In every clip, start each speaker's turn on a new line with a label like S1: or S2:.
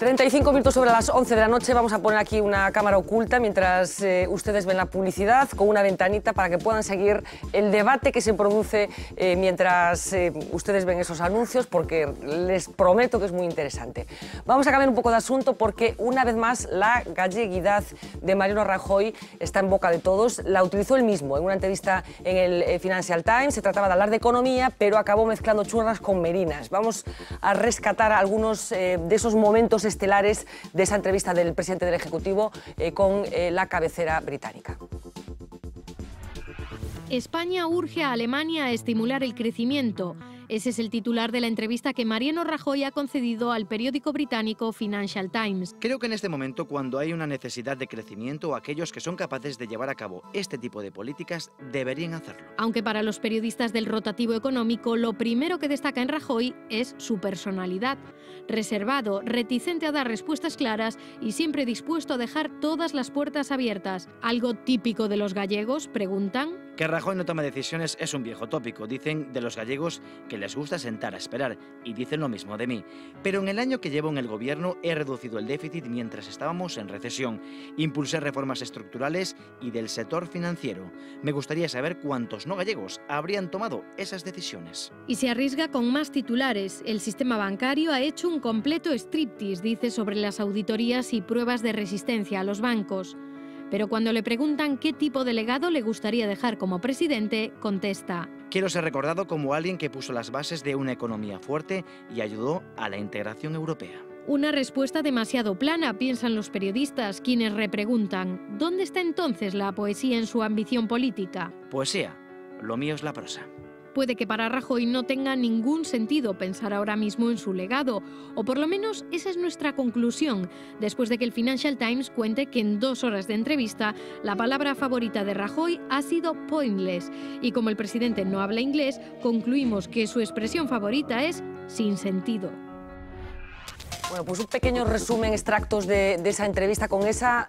S1: 35 minutos sobre las 11 de la noche. Vamos a poner aquí una cámara oculta mientras ustedes ven la publicidad, con una ventanita para que puedan seguir el debate que se produce mientras ustedes ven esos anuncios, porque les prometo que es muy interesante. Vamos a cambiar un poco de asunto porque una vez más la galleguidad de Mariano Rajoy está en boca de todos. La utilizó él mismo en una entrevista en el Financial Times. Se trataba de hablar de economía, pero acabó mezclando churras con merinas. Vamos a rescatar algunos de esos momentos estelares de esa entrevista del presidente del Ejecutivo con la cabecera británica.
S2: España urge a Alemania a estimular el crecimiento. Ese es el titular de la entrevista que Mariano Rajoy ha concedido al periódico británico Financial Times.
S3: Creo que en este momento, cuando hay una necesidad de crecimiento, aquellos que son capaces de llevar a cabo este tipo de políticas deberían hacerlo.
S2: Aunque para los periodistas del rotativo económico, lo primero que destaca en Rajoy es su personalidad. Reservado, reticente a dar respuestas claras y siempre dispuesto a dejar todas las puertas abiertas. ¿Algo típico de los gallegos?, preguntan.
S3: Que Rajoy no toma decisiones es un viejo tópico. Dicen de los gallegos que les gusta sentar a esperar, y dicen lo mismo de mí. Pero en el año que llevo en el gobierno he reducido el déficit mientras estábamos en recesión. Impulsé reformas estructurales y del sector financiero. Me gustaría saber cuántos no gallegos habrían tomado esas decisiones.
S2: Y se arriesga con más titulares. El sistema bancario ha hecho un completo striptease, dice, sobre las auditorías y pruebas de resistencia a los bancos. Pero cuando le preguntan qué tipo de legado le gustaría dejar como presidente, contesta:
S3: quiero ser recordado como alguien que puso las bases de una economía fuerte y ayudó a la integración europea.
S2: Una respuesta demasiado plana, piensan los periodistas, quienes repreguntan: ¿dónde está entonces la poesía en su ambición política?
S3: Poesía, lo mío es la prosa.
S2: Puede que para Rajoy no tenga ningún sentido pensar ahora mismo en su legado, o por lo menos esa es nuestra conclusión, después de que el Financial Times cuente que en 2 horas de entrevista la palabra favorita de Rajoy ha sido pointless, y como el presidente no habla inglés, concluimos que su expresión favorita es sin sentido.
S1: Bueno, pues un pequeño resumen, extractos de esa entrevista con esa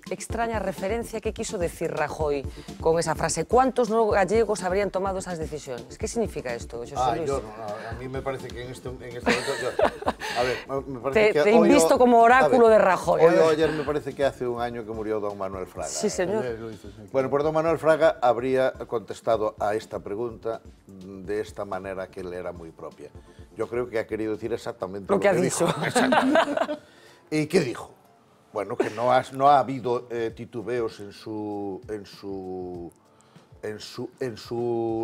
S1: extraña referencia. ¿Qué quiso decir Rajoy con esa frase? ¿Cuántos no gallegos habrían tomado esas decisiones? ¿Qué significa esto, José Luis?
S4: A mí me parece que en este momento... a ver, me parece que
S1: te invisto como oráculo de Rajoy.
S4: Hoy o ayer me parece que hace un año que murió don Manuel Fraga.
S1: Sí, señor.
S4: Bueno, pues don Manuel Fraga habría contestado a esta pregunta de esta manera que le era muy propia. Yo creo que ha querido decir exactamente lo que ha dicho. ¿Y qué dijo? Bueno, que no ha habido titubeos en su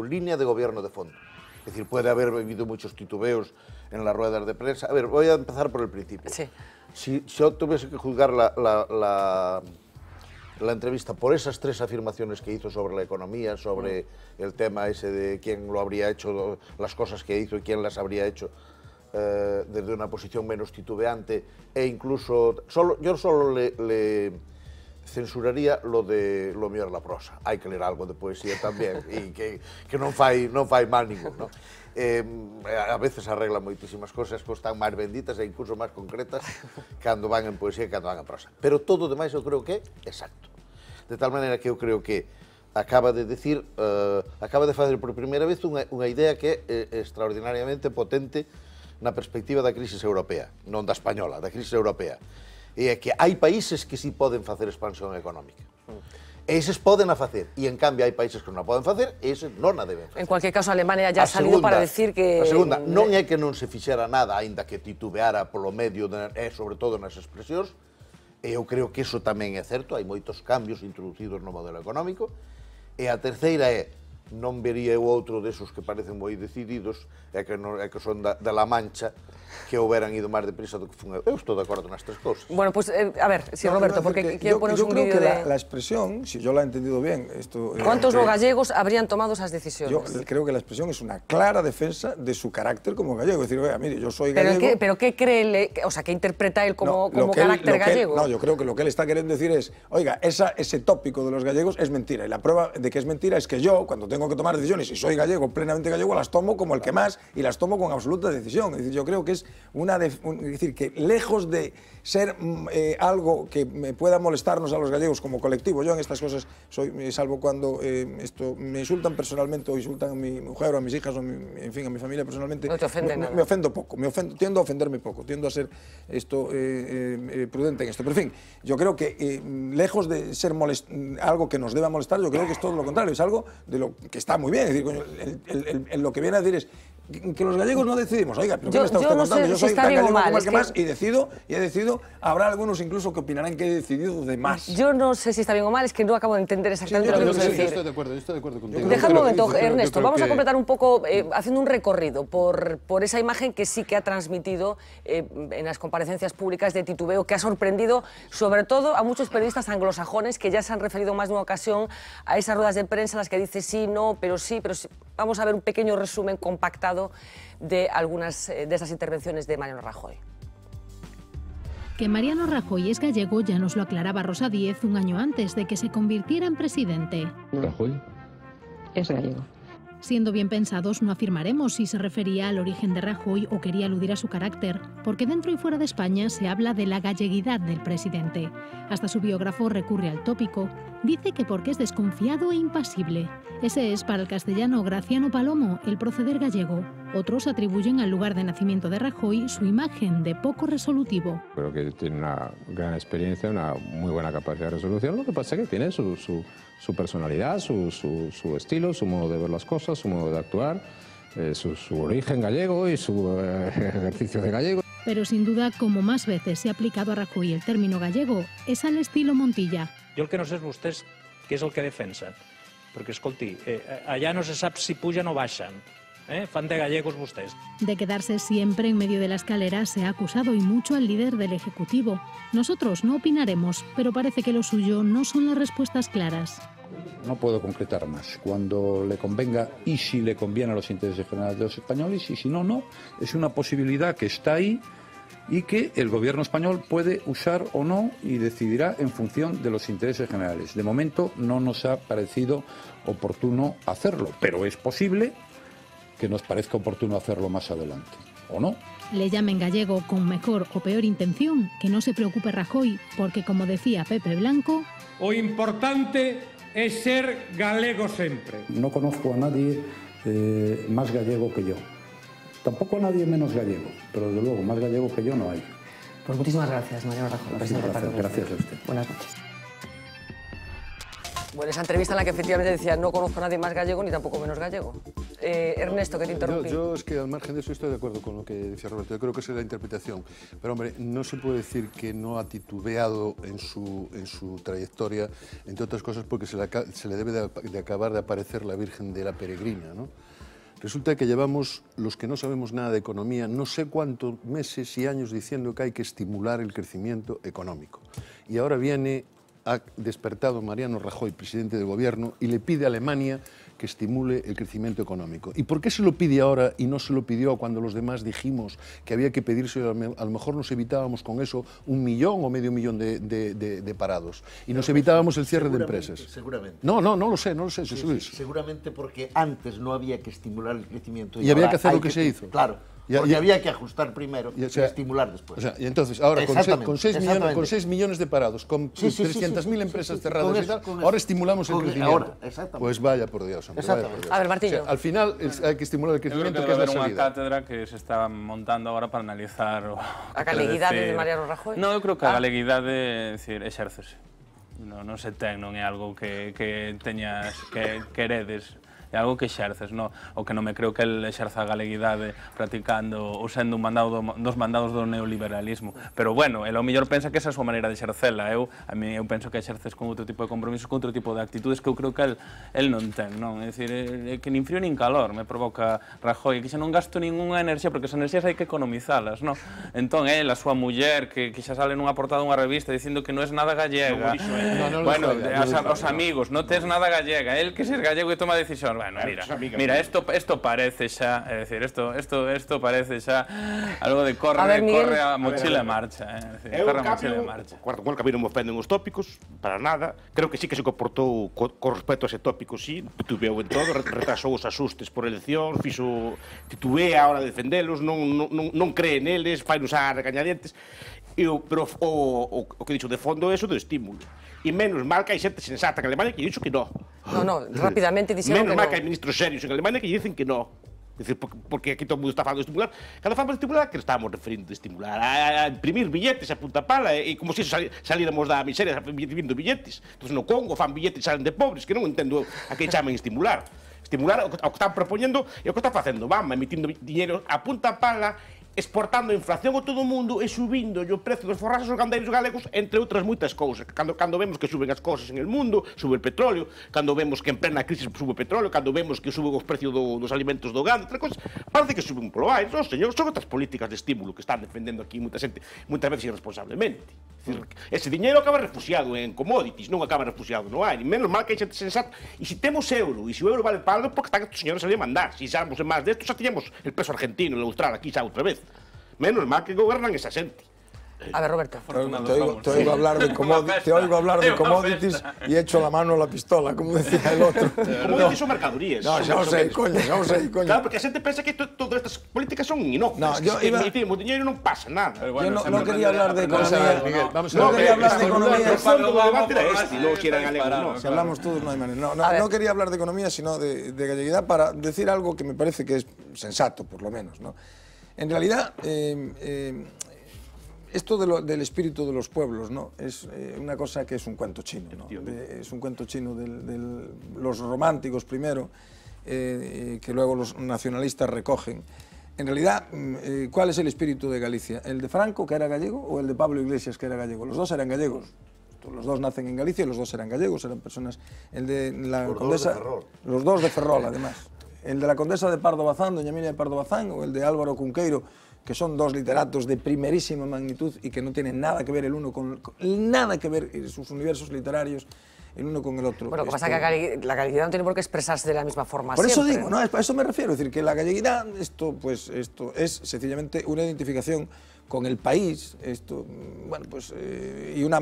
S4: línea de gobierno de fondo. Es decir, puede haber habido muchos titubeos en las ruedas de prensa. A ver, voy a empezar por el principio.
S1: Sí.
S4: Si yo tuviese que juzgar la entrevista por esas 3 afirmaciones que hizo sobre la economía, sobre el tema ese de quién lo habría hecho, las cosas que hizo y quién las habría hecho, desde una posición menos titubeante, e incluso yo solo le censuraría lo mío es la prosa. Hai que ler algo de poesía tamén, e que non fai mal ningún, ¿no? A veces arregla moitísimas cosas que están máis benditas e incluso máis concretas cando van en poesía e cando van en prosa. Pero todo o demais eu creo que é exacto. De tal maneira que eu creo que acaba de facer por primeira vez unha idea que é extraordinariamente potente na perspectiva da crisis europea, non da española, da crisis europea. E é que hai países que sí poden facer expansión económica. Eses poden a facer, e en cambio hai países que non a poden facer, e eses non a deben facer.
S1: En cualquier caso, Alemania ya ha salido para decir que...
S4: A segunda, non é que non se fixera nada, aínda que titubeara polo medio, sobre todo nas expresións, e eu creo que iso tamén é certo, hai moitos cambios introducidos no modelo económico, e a terceira é, non vería eu outro desos que parecen moi decididos e que son da La Mancha, que hubieran ido máis deprisa do que fun eu. Eu estou de acordo nas 3 cousas.
S1: Bueno, pues a ver, sí, Roberto, porque quiero poner un vídeo de...
S5: Yo creo que la expresión, si yo la he entendido bien...
S1: ¿Cuántos no gallegos habrían tomado esas decisiones?
S5: Yo creo que la expresión es una clara defensa de su carácter como gallego. Es decir, oiga, mire, yo soy gallego...
S1: ¿Pero qué cree, o sea, qué interpreta él como carácter gallego?
S5: No, yo creo que lo que él está queriendo decir es, oiga, ese tópico de los gallegos es mentira. Y la prueba de que es mentira es que yo, cuando tengo tengo que tomar decisiones, y soy gallego, plenamente gallego, las tomo como el que más y las tomo con absoluta decisión. Es decir, yo creo que es decir, que lejos de ser algo que me pueda molestarnos a los gallegos como colectivo, yo en estas cosas soy, salvo cuando me insultan personalmente o insultan a mi mujer o a mis hijas o en fin, a mi familia personalmente,
S1: no te ofende nada.
S5: Me ofendo poco, tiendo a ofenderme poco, tiendo a ser prudente en esto. Pero en fin, yo creo que lejos de ser algo que nos deba molestar, yo creo que es todo lo contrario, es algo de lo que está muy bien. Es decir, lo que viene a decir es que los gallegos no decidimos. Oiga, ¿pero qué me está usted contando? Yo soy tan gallego como el que más y he decidido, habrá algunos incluso que opinarán que he decidido de más.
S1: Yo no sé si está bien o mal, es que no acabo de entender exactamente lo que quiero decir.
S6: Yo estoy de acuerdo contigo.
S1: Deja un momento, Ernesto, vamos a completar un poco, haciendo un recorrido por esa imagen que sí que ha transmitido en las comparecencias públicas de titubeo, que ha sorprendido sobre todo a muchos periodistas anglosajones que ya se han referido más de una ocasión a esas ruedas de prensa en las que dice sí, no, pero sí, pero sí. Vamos a ver un pequeño resumen compactado de algunas de esas intervenciones de Mariano Rajoy.
S2: Que Mariano Rajoy es gallego ya nos lo aclaraba Rosa Díez un año antes de que se convirtiera en presidente.
S7: Rajoy es gallego.
S2: Siendo bien pensados, no afirmaremos si se refería al origen de Rajoy o quería aludir a su carácter, porque dentro y fuera de España se habla de la galleguidad del presidente. Hasta su biógrafo recurre al tópico. Dice que porque es desconfiado e impasible. Ese es, para el castellano Graciano Palomo, el proceder gallego. Otros atribuyen al lugar de nacimiento de Rajoy su imagen de poco resolutivo.
S8: Creo que tiene una gran experiencia, una muy buena capacidad de resolución. Lo que pasa es que tiene su personalidad, su estilo, su modo de ver las cosas, su modo de actuar, su origen gallego y su ejercicio de gallego.
S2: Pero sin duda, como más veces se ha aplicado a Rajoy el término gallego, es al estilo Montilla.
S9: Jo el que no sé és vostès què és el que defensen, perquè, escolti, allà no se sap si pugen o baixen, fan de gallegos vostès.
S2: De quedarse siempre en medio de la escalera se ha acusado y mucho al líder del Ejecutivo. Nosotros no opinaremos, pero parece que lo suyo no son las respuestas claras.
S6: No puedo concretar más. Cuando le convenga y si le conviene a los intereses generales de los españoles, y si no, no. Es una posibilidad que está ahí y que el gobierno español puede usar o no y decidirá en función de los intereses generales. De momento no nos ha parecido oportuno hacerlo, pero es posible que nos parezca oportuno hacerlo más adelante, ¿o no?
S2: Le llamen gallego con mejor o peor intención, que no se preocupe Rajoy, porque como decía Pepe Blanco...
S10: O importante es ser galego siempre.
S6: No conozco a nadie más gallego que yo. Tampoco a nadie menos gallego, pero desde luego más gallego que yo no hay.
S1: Pues muchísimas gracias, Mariano Rajoy.
S6: Gracias a usted.
S1: Buenas noches. Bueno, esa entrevista en la que efectivamente decía no conozco a nadie más gallego ni tampoco menos gallego. Ernesto, que te interrumpí.
S6: Yo es que al margen de eso estoy de acuerdo con lo que decía Roberto. Yo creo que esa es la interpretación. Pero hombre, no se puede decir que no ha titubeado en su trayectoria, entre otras cosas porque se le debe de acabar de aparecer la Virgen de la Peregrina, ¿no? Resulta que llevamos, los que no sabemos nada de economía, no sé cuántos meses y años diciendo que hay que estimular el crecimiento económico. Y ahora ha despertado Mariano Rajoy, presidente del gobierno, y le pide a Alemania que estimule el crecimiento económico. ¿Y por qué se lo pide ahora y no se lo pidió cuando los demás dijimos que había que pedírselo? A lo mejor nos evitábamos con eso 1 millón o medio millón de parados. Y nos evitábamos el cierre de empresas.
S4: Seguramente.
S6: No lo sé, José Luis.
S4: Sí, seguramente porque antes no había que estimular el crecimiento.
S6: Y había que hacer lo que se hizo.
S4: Claro. Porque había que ajustar primero y estimular después.
S6: Y entonces, ahora con 6 millones de parados, con 300.000 empresas cerradas y tal, ahora estimulamos el crecimiento. Pues vaya por Dios.
S1: A ver, Martillo.
S6: Al final hay que estimular el crecimiento, que es la salida.
S11: Una cátedra que se está montando ahora para analizar
S1: a galeguidade de Mariano Rajoy.
S11: No, eu creo que a galeguidade exércese. Non se ten, non é algo que teñas que heredes. É algo que exerces, no? O que non me creo que el exerza a galeguidade practicando ou sendo un mandado dos mandados do neoliberalismo. Pero bueno, el ao mellor pensa que esa é a súa maneira de exercela. Eu penso que exerces con outro tipo de compromisos, con outro tipo de actitudes que eu creo que el non ten, non? É dicir, que nin frío nin calor me provoca Rajoy, que xa non gasto ningunha enerxía, porque as enerxías hai que economizalas, non? Entón, a súa muller, que xa sale nunha portada dunha revista dicindo que non é nada gallega. Bueno, os amigos, non tes nada gallega, el que ser gallego e toma decisión. Bueno, mira, esto parece xa, é dicir, isto parece xa algo de corre a mochila en marcha, corre a mochila en marcha.
S12: Cuarto, con el cambio non me ofenden os tópicos, para nada. Creo que sí que se comportou con respecto a ese tópico, sí, titubeou en todo, retrasou os asustes por elección, titubea a hora de defendelos, non cree neles, fai usar regañadientes. Pero o que dixo de fondo é eso do estímulo. E menos mal que hai xente sensata en Alemania que dixo que no.
S1: No, rápidamente dixeron que no.
S12: Menos mal que hai ministros serios en Alemania que dicen que no. Porque aquí todo o mundo está falando de estimular. Cando falamos de estimular, que estamos referindo de estimular? A imprimir billetes a punta pala, e como se salíramos da miseria imprimindo billetes. Entón no Congo fan billetes e salen de pobres, que non entendo a que chaman estimular. Estimular o que están propoñendo e o que está facendo Obama, emitindo dinheiro a punta pala, exportando a inflación a todo o mundo e subindo o precio dos forraxos aos gandeiros galegos, entre outras moitas cousas. Cando vemos que suben as cousas en el mundo, sube o petróleo, cando vemos que en plena crisis sube o petróleo, cando vemos que suben os precios dos alimentos do gando, outras cousas, parece que suben polo aire. Non, señor, son outras políticas de estímulo que están defendendo aquí moita xente, moitas veces irresponsablemente. Ese diñeiro acaba refugiado en commodities, non acaba refugiado no aire. Menos mal que hai xente sensata. E se temos euro, e se o euro vale para algo, porque están estos señores a mandar. Se xáramos en máis destos, xa tiñamos el peso argentino, el austral, aquí xa outra vez. Menos mal que gobernan esa xente.
S1: A ver, Roberto.
S5: Te oigo hablar de commodities y echo la mano a la pistola, como decía el otro.
S12: Commodities son mercadorías.
S5: No, xa o sei, coño.
S12: Claro, porque a xente pensa que todas estas políticas son inocuas. Que emitimos dinheiro non pasa nada.
S5: Yo no quería hablar de economía. No quería hablar de economía.
S12: El fondo do debate era este, non que eran galegos.
S5: Si hablamos todos no hay manera. No quería hablar de economía, sino de galleguidad, para decir algo que me parece que es sensato, por lo menos, ¿no? En realidad, esto del espíritu de los pueblos, ¿no? Es una cosa que es un cuento chino, ¿no? Es un cuento chino de los románticos primero, que luego los nacionalistas recogen. En realidad, ¿cuál es el espíritu de Galicia? ¿El de Franco, que era gallego, o el de Pablo Iglesias, que era gallego? Los dos eran gallegos. Los dos nacen en Galicia y los dos eran gallegos, eran personas... El de la condesa, los dos de Ferrol, además. El de la condesa de Pardo Bazán, doña Emilia de Pardo Bazán, o el de Álvaro Cunqueiro, que son dos literatos de primerísima magnitud y que no tienen nada que ver el uno con nada que ver sus universos literarios el uno con el otro.
S1: Bueno, lo que pasa es que la galleguidad no tiene por qué expresarse de la misma forma
S5: por
S1: siempre.
S5: Eso digo, ¿no? A eso me refiero, es decir, que la galleguidad, esto es sencillamente una identificación con el país, y una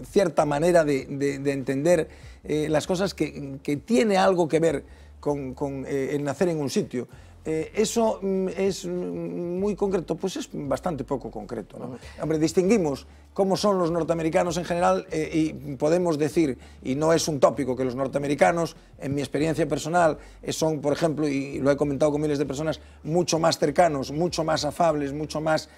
S5: cierta manera de entender las cosas que tiene algo que ver con el nacer en un sitio. Eso es muy concreto, pues es bastante poco concreto, ¿no? Hombre, distinguimos cómo son los norteamericanos en general y podemos decir, y no es un tópico, que los norteamericanos, en mi experiencia personal, son, por ejemplo, y lo he comentado con miles de personas, mucho más cercanos, mucho más afables, mucho más,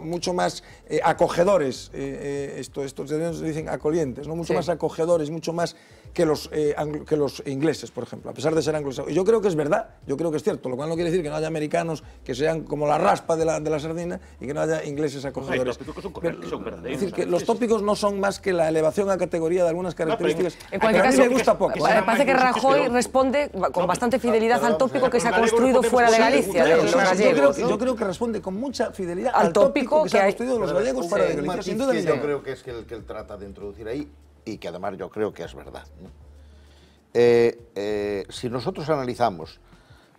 S5: mucho más acogedores, estos dicen acolientes, ¿no? Mucho más acogedores, mucho más que los ingleses, por ejemplo, a pesar de ser anglosajones. Yo creo que es verdad, yo creo que es cierto, lo cual no quiere decir que no haya americanos que sean como la raspa de la sardina y que no haya ingleses acogedores. Es decir, que los tópicos no son más que la elevación a categoría de algunas características.
S1: En cualquier caso, me gusta poco. Me parece que Rajoy responde con bastante fidelidad al tópico que se ha construido fuera de Galicia, de los gallegos.
S5: Yo creo que responde con mucha fidelidad al tópico que se ha construido los gallegos fuera de Galicia. Sin duda
S4: yo creo que es que él trata de introducir ahí, y que además yo creo que es verdad, ¿no? Si nosotros analizamos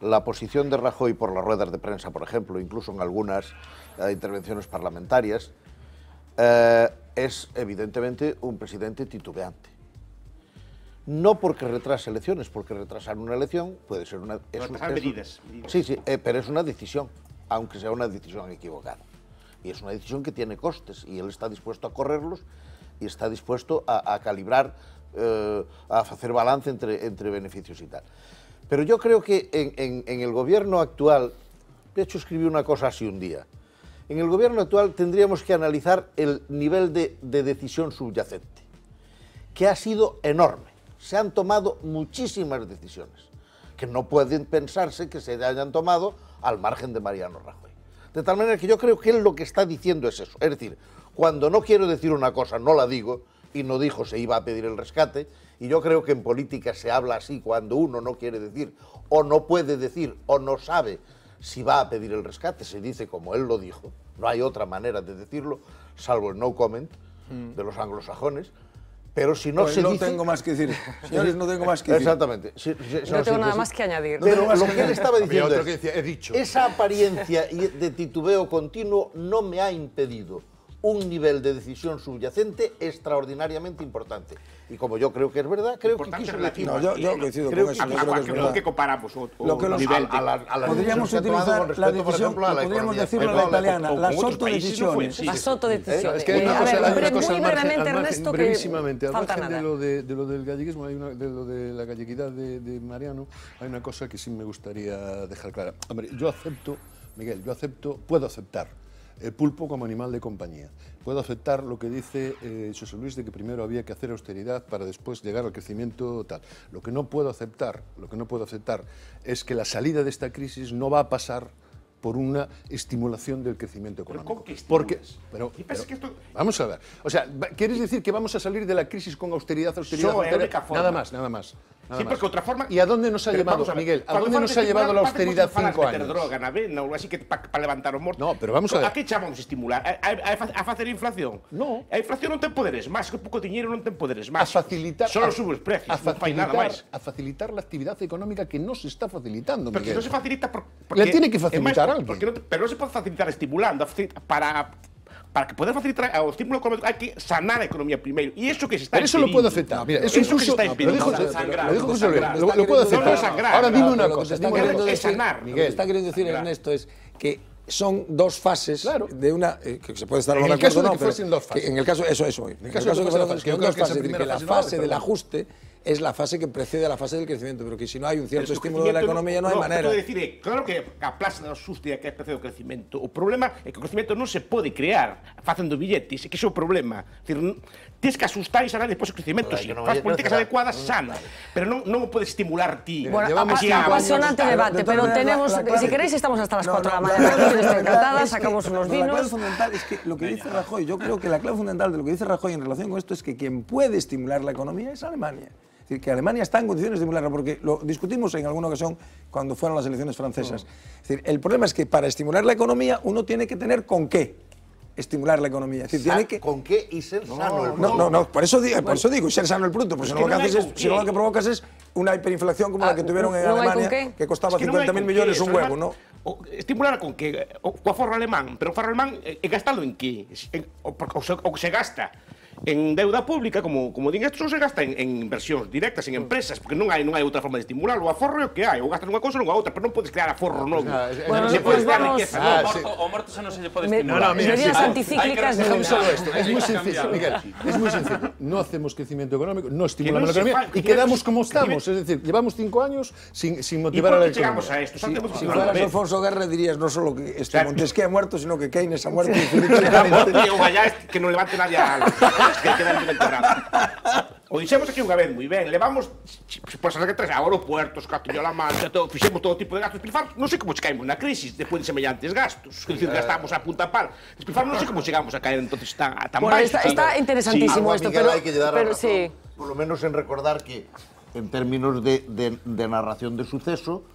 S4: la posición de Rajoy por las ruedas de prensa, por ejemplo, incluso en algunas intervenciones parlamentarias, es evidentemente un presidente titubeante. No porque retrase elecciones, porque retrasar una elección puede ser una... medidas. Sí, pero es una decisión, aunque sea una decisión equivocada. Y es una decisión que tiene costes, y él está dispuesto a correrlos y está dispuesto a calibrar, a hacer balance entre beneficios y tal. Pero yo creo que en el gobierno actual, de hecho escribí una cosa así un día, en el gobierno actual tendríamos que analizar el nivel de decisión subyacente, que ha sido enorme. Se han tomado muchísimas decisiones, que no pueden pensarse que se hayan tomado al margen de Mariano Rajoy. De tal manera que yo creo que él lo que está diciendo es eso, es decir, cuando no quiero decir una cosa, no la digo, y no dijo se iba a pedir el rescate, y yo creo que en política se habla así cuando uno no quiere decir, o no puede decir, o no sabe si va a pedir el rescate, se dice como él lo dijo, no hay otra manera de decirlo, salvo el no comment de los anglosajones, Pero si no se
S5: no
S4: dice...
S5: tengo más que decir. Señores, no tengo más que decir.
S4: Exactamente.
S1: No tengo nada más que añadir.
S4: Pero lo que él estaba diciendo
S6: otro que
S4: es,
S6: decía, he dicho.
S4: esa apariencia de titubeo continuo no me ha impedido un nivel de decisión subyacente extraordinariamente importante. Y como yo creo que es verdad, creo que quiso decir...
S5: No, yo coincido con eso. Yo creo que es verdad.
S12: que comparamos o
S5: Podríamos utilizar la decisión, podríamos decirlo a la italiana, las autodecisiones.
S1: Las autodecisiones.
S6: Es que hay una cosa,
S1: muy brevemente, Ernesto, que
S6: brevísimamente, al
S1: falta
S6: margen
S1: nada.
S6: de lo del galleguismo, de lo de la galleguidad de Mariano, hay una cosa que sí me gustaría dejar clara. Hombre, yo acepto, Miguel, puedo aceptar el pulpo como animal de compañía. Puedo aceptar lo que dice José Luis de que primero había que hacer austeridad para después llegar al crecimiento tal. Lo que no puedo aceptar es que la salida de esta crisis no va a pasar por una estimulación del crecimiento económico. Pero vamos a ver. O sea, ¿quieres decir que vamos a salir de la crisis con austeridad? Nada más.
S12: Sí, porque otra forma...
S6: ¿Y a dónde nos ha llevado, Miguel? ¿A dónde nos ha llevado la austeridad 5 años?
S12: Droga na vena ou así que para levantar os mortos.
S6: No, pero vamos a ver.
S12: A que chamamos estimular? A facer inflación?
S6: No.
S12: A inflación non ten poderes máis, que pouco diñeiro non ten poderes máis.
S6: A facilitar...
S12: Solo sube os precios, non fai nada máis.
S6: A facilitar la actividad económica que no se está facilitando,
S12: Porque
S6: Miguel.
S12: non se facilita porque...
S6: Le tiene que facilitar alguien.
S12: Pero non se pode facilitar estimulando, para que poder facilitar o estímulo económico hai que sanar a economía primeiro. E iso que se está
S6: Pero eso lo puedo aceptar. Mira, eso
S12: que se está impidiendo.
S6: Lo dijo José Luis, lo puedo aceptar. Ahora dime una cosa.
S5: Lo que está queriendo decir Ernesto es que son dos fases de una que se puede estar hablando de acuerdo, no, pero en el caso eso hoy. En el caso de que son dos fases, que la fase del ajuste es la fase que precede a la fase del crecimiento, pero que si no hay un cierto estímulo de la economía non hai manera.
S12: Claro que a plaza da xusta que é precede o crecimento. O problema é que o crecimento non se pode crear facendo billetes, que é o problema. Tens que asustar e sanar despois o crecimento. Se faz políticas adecuadas, sana. Pero non o podes estimular ti.
S1: Bueno, apasionante debate, pero tenemos, si queréis estamos hasta las 4 de la mañana, estoy encantada, sacamos unos vinos.
S5: La clave fundamental es que lo que dice Rajoy, yo creo que la clave fundamental de lo que dice Rajoy en relación con esto es que quien puede estimular la economía es Alemania. Es decir, que Alemania está en condiciones de estimularla, porque lo discutimos en alguna ocasión cuando fueron las elecciones francesas. Es decir, el problema es que para estimular la economía uno tiene que tener con qué estimular la economía. Es decir, tiene que...
S4: ¿Con qué y ser sano el producto?
S5: No, por eso digo, ser sano el producto, porque si no lo que provocas es una hiperinflación como la que tuvieron en Alemania, que costaba 50.000 millones un huevo, ¿no?
S12: Estimular con que o aforro alemán, pero o aforro alemán é gastado en que? O que se gasta en deuda pública, como din estos, ou se gasta en inversións directas, en empresas, porque non hai outra forma de estimular. O aforro é o que hai, ou gastas unha cousa ou unha outra, pero non podes crear aforro novo.
S1: Bueno,
S12: se pode crear riqueza.
S11: O morto xa non se lle pode estimular.
S1: Medidas anticíclicas de...
S6: Dejamos solo esto, es muy sencillo, Miguel, es muy sencillo. No hacemos crecimiento económico, no estimulamos la economía y quedamos como estamos. Es decir, llevamos 5 años sin motivar a la economía.
S12: Llegamos a esto.
S5: Si fueras Alfonso Guerra dirías no solo que Montesquieu ha muerto, sino que Keynes ha muerto.
S12: O allá que non levante nadie a algo. Que queda en o dixemos aquí unha vez moi ben, levamos por as secretarias aeropuertos, Castilla-La Mancha, fixemos todo tipo de gastos, despilfarros, non sei como caímos na crisis despois de semellantes gastos, gastamos a punta pala, despilfarros, non sei como chegamos a caer entonces tan baixo.
S1: Está interesantísimo esto, pero sí.
S4: Por lo menos en recordar que en términos de narración de suceso,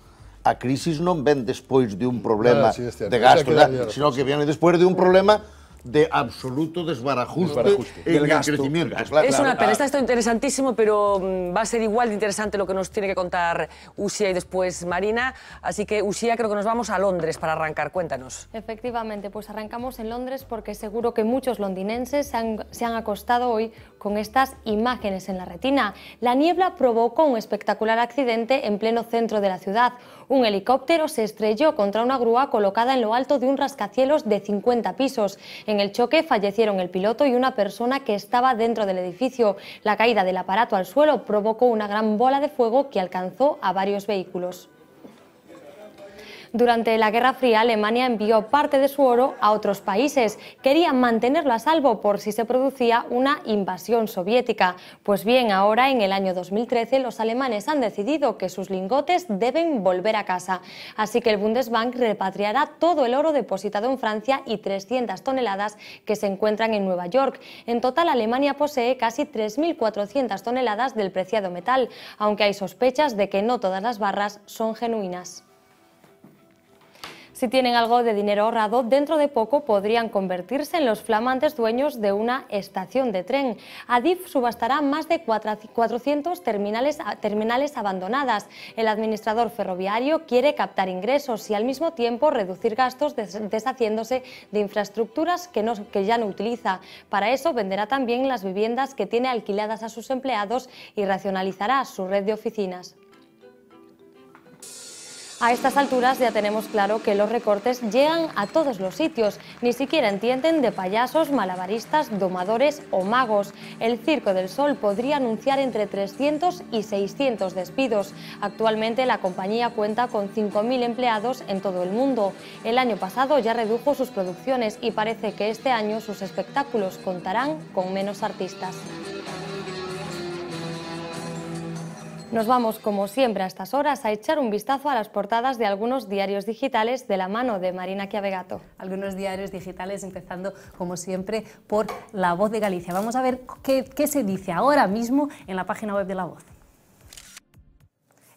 S4: a crisis non ven despois de un problema de gasto, sino que viene despois de un problema de absoluto desbarajuste en el crecimiento.
S1: Es una pena, está esto interesantísimo, pero va a ser igual de interesante lo que nos tiene que contar Uxía y después Marina. Así que, Uxía, creo que nos vamos a Londres para arrancar. Cuéntanos.
S13: Efectivamente, pues arrancamos en Londres porque seguro que muchos londinenses se han acostado hoy con estas imágenes en la retina. La niebla provocó un espectacular accidente en pleno centro de la ciudad. Un helicóptero se estrelló contra una grúa colocada en lo alto de un rascacielos de 50 pisos. En el choque fallecieron el piloto y una persona que estaba dentro del edificio. La caída del aparato al suelo provocó una gran bola de fuego que alcanzó a varios vehículos. Durante la Guerra Fría, Alemania envió parte de su oro a otros países. Quería mantenerlo a salvo por si se producía una invasión soviética. Pues bien, ahora, en el año 2013, los alemanes han decidido que sus lingotes deben volver a casa. Así que el Bundesbank repatriará todo el oro depositado en Francia y 300 toneladas que se encuentran en Nueva York. En total, Alemania posee casi 3.400 toneladas del preciado metal, aunque hay sospechas de que no todas las barras son genuinas. Si tienen algo de dinero ahorrado, dentro de poco podrían convertirse en los flamantes dueños de una estación de tren. Adif subastará más de 400 terminales abandonadas. El administrador ferroviario quiere captar ingresos y al mismo tiempo reducir gastos deshaciéndose de infraestructuras que ya no utiliza. Para eso venderá también las viviendas que tiene alquiladas a sus empleados y racionalizará su red de oficinas. A estas alturas ya tenemos claro que los recortes llegan a todos los sitios, ni siquiera entienden de payasos, malabaristas, domadores o magos. El Circo del Sol podría anunciar entre 300 y 600 despidos. Actualmente la compañía cuenta con 5.000 empleados en todo el mundo. El año pasado ya redujo sus producciones y parece que este año sus espectáculos contarán con menos artistas. Nos vamos, como siempre a estas horas, a echar un vistazo a las portadas de algunos diarios digitales de la mano de Marina Chiavegato.
S14: Algunos diarios digitales, empezando, como siempre, por La Voz de Galicia. Vamos a ver qué se dice ahora mismo en la página web de La Voz.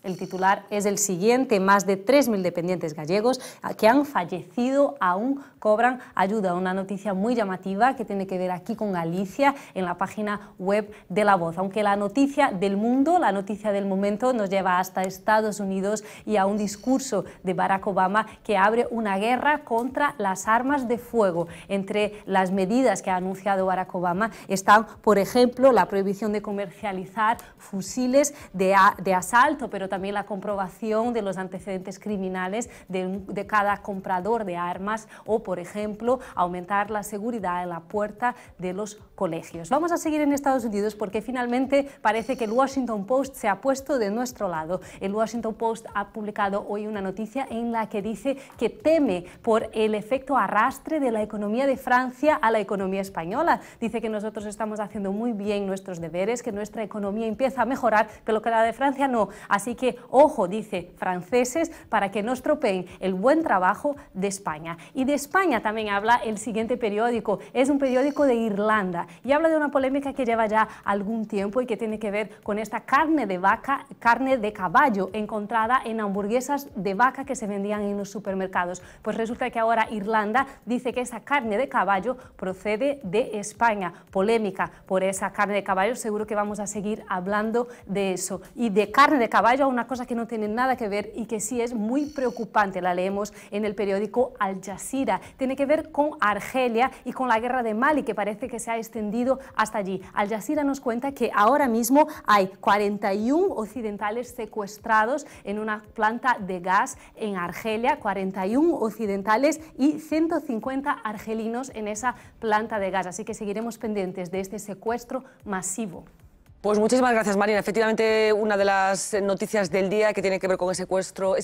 S14: El titular es el siguiente: más de 3.000 dependientes gallegos que han fallecido aún cobran ayuda. Una noticia muy llamativa que tiene que ver aquí con Galicia en la página web de La Voz. Aunque la noticia del mundo, la noticia del momento nos lleva hasta Estados Unidos y a un discurso de Barack Obama que abre una guerra contra las armas de fuego. Entre las medidas que ha anunciado Barack Obama están, por ejemplo, la prohibición de comercializar fusiles de asalto, pero también la comprobación de los antecedentes criminales de cada comprador de armas o, por ejemplo, aumentar la seguridad en la puerta de los colegios. Vamos a seguir en Estados Unidos porque finalmente parece que el Washington Post se ha puesto de nuestro lado. El Washington Post ha publicado hoy una noticia en la que dice que teme por el efecto arrastre de la economía de Francia a la economía española. Dice que nosotros estamos haciendo muy bien nuestros deberes, que nuestra economía empieza a mejorar, pero que la de Francia no. Así que, ojo, dice, franceses, para que no estropeen el buen trabajo de España. Y de España también habla el siguiente periódico. Es un periódico de Irlanda y habla de una polémica que lleva ya algún tiempo y que tiene que ver con esta carne de caballo encontrada en hamburguesas de vaca que se vendían en los supermercados. Pues resulta que ahora Irlanda dice que esa carne de caballo procede de España. Polémica por esa carne de caballo, seguro que vamos a seguir hablando de eso. Y de carne de caballo, una cosa que no tiene nada que ver y que sí es muy preocupante, la leemos en el periódico Al Jazeera. Tiene que ver con Argelia y con la guerra de Mali, que parece que se ha extendido hasta allí. Al Jazeera nos cuenta que ahora mismo hay 41 occidentales secuestrados en una planta de gas en Argelia, 41 occidentales y 150 argelinos en esa planta de gas. Así que seguiremos pendientes de este secuestro masivo.
S1: Pues muchísimas gracias, Marina. Efectivamente, una de las noticias del día que tiene que ver con ese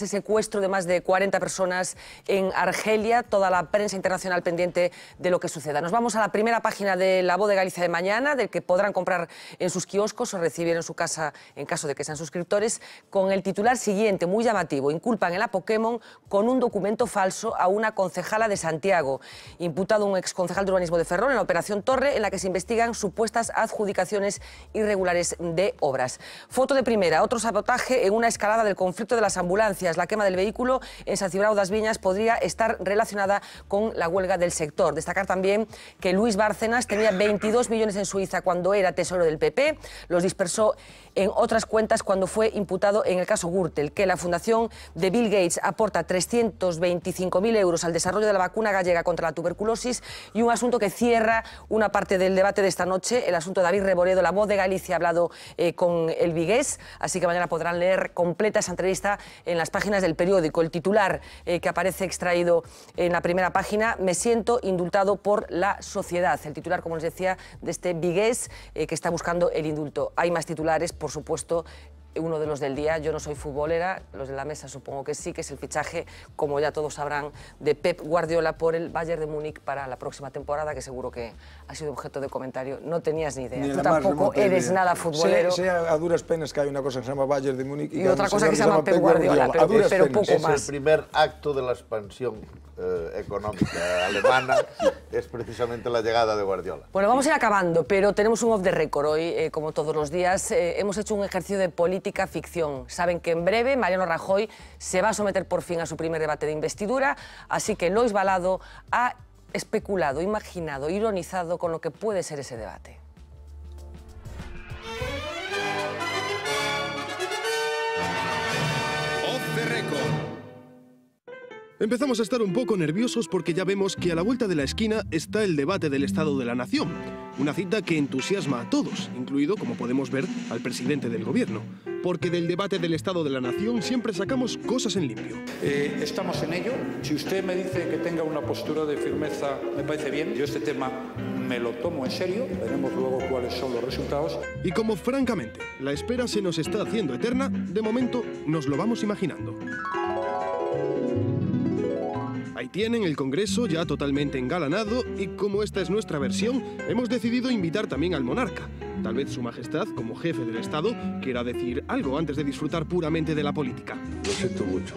S1: secuestro de más de 40 personas en Argelia, toda la prensa internacional pendiente de lo que suceda. Nos vamos a la primera página de La Voz de Galicia de mañana, del que podrán comprar en sus kioscos o recibir en su casa en caso de que sean suscriptores, con el titular siguiente, muy llamativo: inculpan en la Pokémon con un documento falso a una concejala de Santiago. Imputado un exconcejal de urbanismo de Ferrol en la Operación Torre, en la que se investigan supuestas adjudicaciones irregulares de obras. Foto de primera: otro sabotaje en una escalada del conflicto de las ambulancias. La quema del vehículo en San Cibrao das Viñas podría estar relacionada con la huelga del sector. Destacar también que Luis Bárcenas tenía 22 millones en Suiza cuando era tesorero del PP, los dispersó en otras cuentas cuando fue imputado en el caso Gürtel. Que la fundación de Bill Gates aporta 325.000 euros al desarrollo de la vacuna gallega contra la tuberculosis, y un asunto que cierra una parte del debate de esta noche, el asunto de David Reboredo. La Voz de Galicia ha hablado con el vigués, así que mañana podrán leer completa esa entrevista en las páginas del periódico. El titular que aparece extraído en la primera página: me siento indultado por la sociedad. El titular, como les decía, de este vigués que está buscando el indulto. Hay más titulares, por supuesto. Uno de los del día, yo no soy futbolera, los de la mesa supongo que sí, que es el fichaje, como ya todos sabrán, de Pep Guardiola por el Bayern de Múnich para la próxima temporada, que seguro que ha sido objeto de comentario. No tenías ni idea, tú tampoco eres nada futbolero.
S5: Sé a duras penas que hay una cosa que se llama Bayern de Múnich
S1: y otra cosa que se llama Pep Guardiola, pero poco más.
S4: Es el primer acto de la expansión económica alemana, es precisamente la llegada de Guardiola.
S1: Bueno, vamos a ir acabando, pero tenemos un off the record hoy, como todos los días. Hemos hecho un ejercicio de política política ficción. Saben que en breve Mariano Rajoy se va a someter por fin a su primer debate de investidura, así que Lois Balado ha especulado, imaginado, ironizado con lo que puede ser ese debate.
S15: Empezamos a estar un poco nerviosos porque ya vemos que a la vuelta de la esquina está el debate del Estado de la Nación. Una cita que entusiasma a todos, incluido, como podemos ver, al presidente del Gobierno. Porque del debate del Estado de la Nación siempre sacamos cosas en limpio.
S16: Estamos en ello. Si usted me dice que tenga una postura de firmeza, me parece bien. Yo este tema me lo tomo en serio. Veremos luego cuáles son los resultados.
S15: Y como francamente la espera se nos está haciendo eterna, de momento nos lo vamos imaginando. Ahí tienen el Congreso ya totalmente engalanado y como esta es nuestra versión, hemos decidido invitar también al monarca. Tal vez su majestad, como jefe del Estado, quiera decir algo antes de disfrutar puramente de la política.
S17: Lo siento mucho.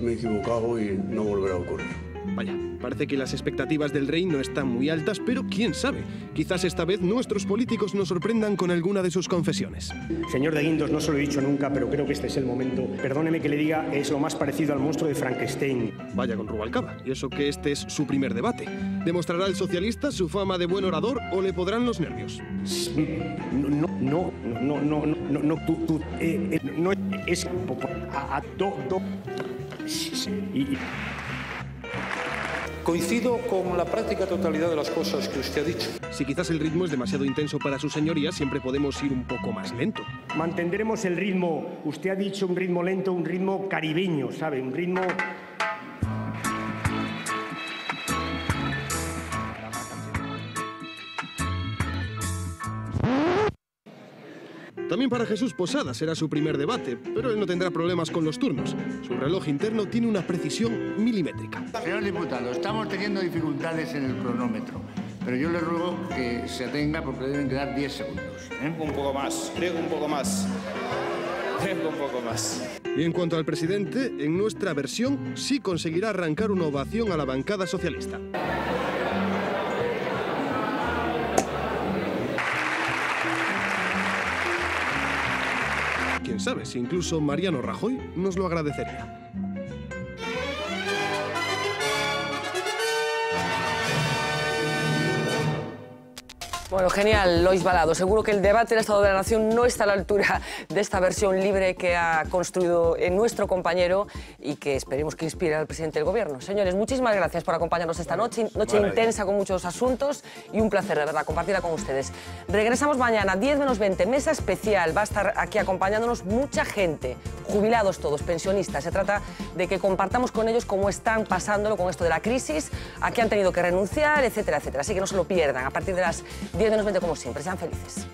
S17: Me he equivocado y no volverá a ocurrir.
S15: Vaya, parece que las expectativas del rey no están muy altas, pero quién sabe. Quizás esta vez nuestros políticos nos sorprendan con alguna de sus confesiones.
S18: Señor de Guindos, no se lo he dicho nunca, pero creo que este es el momento. Perdóneme que le diga, es lo más parecido al monstruo de Frankenstein.
S15: Vaya con Rubalcaba, y eso que este es su primer debate. ¿Demostrará el socialista su fama de buen orador o le podrán los nervios?
S18: No es...
S16: Coincido con la práctica totalidad de las cosas que usted ha dicho.
S15: Si quizás el ritmo es demasiado intenso para su señoría, siempre podemos ir un poco más lento.
S18: Mantendremos el ritmo, usted ha dicho un ritmo lento, un ritmo caribeño, ¿sabe? Un ritmo...
S15: También para Jesús Posada será su primer debate, pero él no tendrá problemas con los turnos. Su reloj interno tiene una precisión milimétrica.
S19: Señor diputado, estamos teniendo dificultades en el cronómetro, pero yo le ruego que se atenga porque le deben quedar 10 segundos.
S20: Un poco más, creo que un poco más. Creo un poco más.
S15: Y en cuanto al presidente, en nuestra versión sí conseguirá arrancar una ovación a la bancada socialista. Quién sabe si incluso Mariano Rajoy nos lo agradecería.
S1: Bueno, genial, Lois Balado. Seguro que el debate del Estado de la Nación no está a la altura de esta versión libre que ha construido nuestro compañero y que esperemos que inspire al presidente del Gobierno. Señores, muchísimas gracias por acompañarnos esta noche. Noche intensa con muchos asuntos y un placer, de verdad, compartirla con ustedes. Regresamos mañana, 10 menos 20, mesa especial. Va a estar aquí acompañándonos mucha gente, jubilados todos, pensionistas. Se trata de que compartamos con ellos cómo están pasándolo con esto de la crisis, a qué han tenido que renunciar, etcétera, etcétera. Así que no se lo pierdan a partir de las 10 menos 20 como siempre. Sean felices.